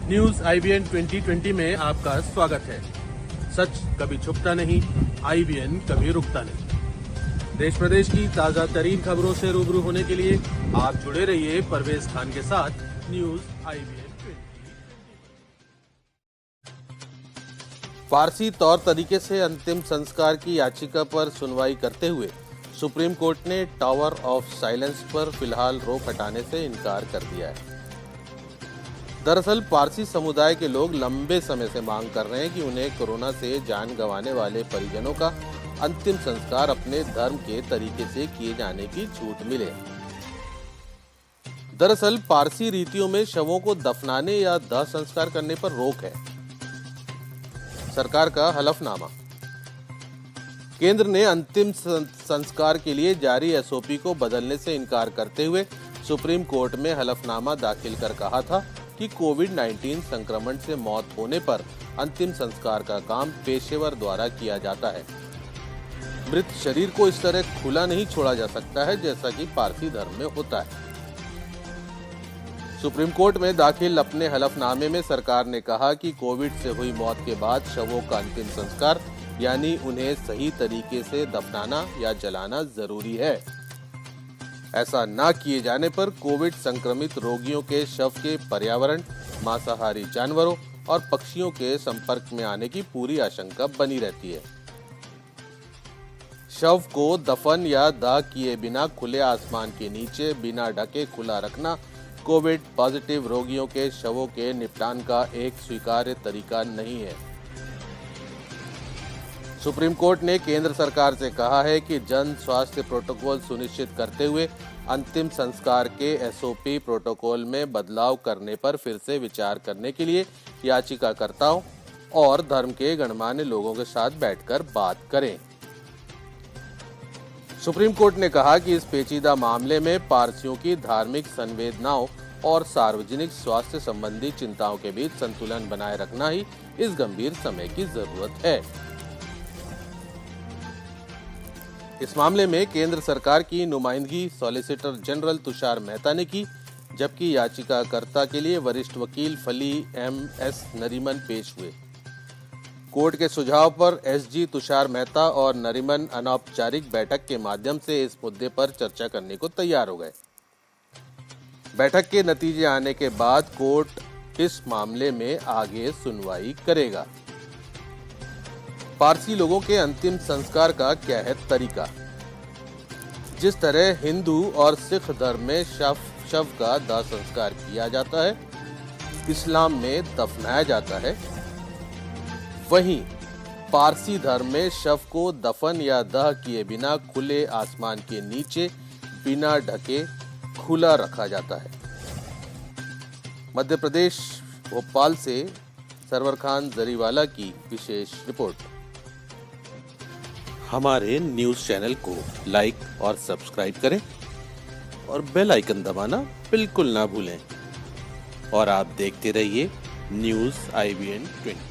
News IBN 2020 में आपका स्वागत है। सच कभी छुपता नहीं, IBN कभी रुकता नहीं। देश प्रदेश की ताजा तरीन खबरों से रूबरू होने के लिए आप जुड़े रहिए परवेज खान के साथ न्यूज IBN 2020। फारसी तौर तरीके से अंतिम संस्कार की याचिका पर सुनवाई करते हुए सुप्रीम कोर्ट ने टावर ऑफ साइलेंस पर फिलहाल रोक हटाने से इनकार कर दिया है। दरअसल पारसी समुदाय के लोग लंबे समय से मांग कर रहे हैं कि उन्हें कोरोना से जान गंवाने वाले परिजनों का अंतिम संस्कार अपने धर्म के तरीके से किए जाने की छूट मिले। दरअसल पारसी रीतियों में शवों को दफनाने या दाह संस्कार करने पर रोक है। सरकार का हलफनामा। केंद्र ने अंतिम संस्कार के लिए जारी SOP को बदलने से इनकार करते हुए सुप्रीम कोर्ट में हलफनामा दाखिल कर कहा था कि कोविड-19 संक्रमण से मौत होने पर अंतिम संस्कार का काम पेशेवर द्वारा किया जाता है। मृत शरीर को इस तरह खुला नहीं छोड़ा जा सकता है जैसा कि पारसी धर्म में होता है। सुप्रीम कोर्ट में दाखिल अपने हलफनामे में सरकार ने कहा कि कोविड से हुई मौत के बाद शवों का अंतिम संस्कार यानी उन्हें सही तरीके से दफनाना या जलाना जरूरी है। ऐसा न किए जाने पर कोविड संक्रमित रोगियों के शव के पर्यावरण, मांसाहारी जानवरों और पक्षियों के संपर्क में आने की पूरी आशंका बनी रहती है। शव को दफन या दाह किए बिना खुले आसमान के नीचे बिना ढके खुला रखना कोविड पॉजिटिव रोगियों के शवों के निपटान का एक स्वीकार्य तरीका नहीं है। सुप्रीम कोर्ट ने केंद्र सरकार से कहा है कि जन स्वास्थ्य प्रोटोकॉल सुनिश्चित करते हुए अंतिम संस्कार के SOP प्रोटोकॉल में बदलाव करने पर फिर से विचार करने के लिए याचिकाकर्ताओं और धर्म के गणमान्य लोगों के साथ बैठकर बात करें। सुप्रीम कोर्ट ने कहा कि इस पेचीदा मामले में पारसियों की धार्मिक संवेदनाओं और सार्वजनिक स्वास्थ्य संबंधी चिंताओं के बीच संतुलन बनाए रखना ही इस गंभीर समय की जरूरत है। इस मामले में केंद्र सरकार की नुमाइंदगी सॉलिसिटर जनरल तुषार मेहता ने की, जबकि याचिकाकर्ता के लिए वरिष्ठ वकील फली MS नरीमन पेश हुए। कोर्ट के सुझाव पर SG तुषार मेहता और नरीमन अनौपचारिक बैठक के माध्यम से इस मुद्दे पर चर्चा करने को तैयार हो गए। बैठक के नतीजे आने के बाद कोर्ट इस मामले में आगे सुनवाई करेगा। पारसी लोगों के अंतिम संस्कार का क्या है तरीका? जिस तरह हिंदू और सिख धर्म में शव का दाह संस्कार किया जाता है, इस्लाम में दफनाया जाता है, वहीं पारसी धर्म में शव को दफन या दाह किए बिना खुले आसमान के नीचे बिना ढके खुला रखा जाता है। मध्य प्रदेश भोपाल से सरवर खान जरीवाला की विशेष रिपोर्ट। हमारे न्यूज चैनल को लाइक और सब्सक्राइब करें और बेल आइकन दबाना बिल्कुल ना भूलें। और आप देखते रहिए न्यूज IBN 20।